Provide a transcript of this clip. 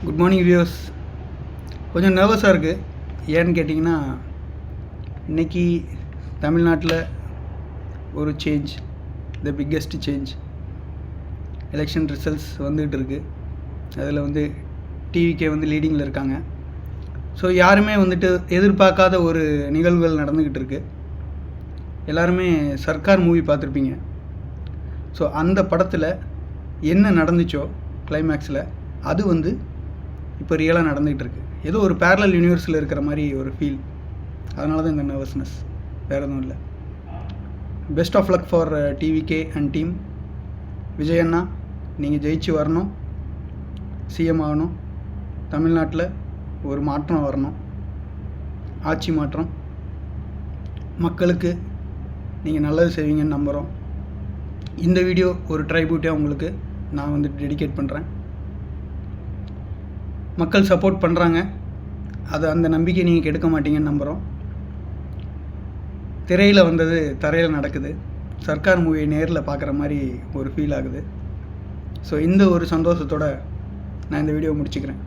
Good morning views. கொஞ்சம் நர்வஸாக இருக்குது. ஏன்னு கேட்டிங்கன்னா, இன்றைக்கி தமிழ்நாட்டில் ஒரு change, the biggest change. Election results வந்துகிட்டு இருக்குது. அதில் டிவிகே லீடிங்கில் இருக்காங்க. ஸோ யாருமே எதிர்பார்க்காத ஒரு நிகழ்வுகள் நடந்துக்கிட்டு இருக்குது. எல்லாருமே சர்க்கார் மூவி பார்த்துருப்பீங்க. ஸோ அந்த படத்தில் என்ன நடந்துச்சோ கிளைமேக்ஸில் அது இப்போ ரியலாக நடந்துகிட்டு இருக்குது. ஏதோ ஒரு பேரலல் யூனிவர்ஸில் இருக்கிற மாதிரி ஒரு ஃபீல். அதனால தான் இந்த நர்வஸ்னஸ், வேறு எதுவும் இல்லை. Best of luck for TVK and team. Vijay அண்ணா, நீங்கள் ஜெயிச்சு வரணும், சிஎம் ஆகணும், தமிழ்நாட்டில் ஒரு மாற்றம் வரணும், ஆட்சி மாற்றம். மக்களுக்கு நீங்கள் நல்லது செய்வீங்கன்னு நம்புகிறோம். இந்த வீடியோ ஒரு ட்ரைபியூட்டாக உங்களுக்கு நான் டெடிகேட் பண்ணுறேன். மக்கள் சப்போர்ட் பண்ணுறாங்க, அந்த நம்பிக்கை நீங்கள் கெடுக்க மாட்டீங்கன்னு நம்புகிறோம். திரையில் வந்தது தரையில் நடக்குது. சர்க்கார் மூவியை நேரில் பார்க்குற மாதிரி ஒரு ஃபீல் ஆகுது. ஸோ இந்த ஒரு சந்தோஷத்தோடு நான் இந்த வீடியோவை முடிச்சுக்கிறேன்.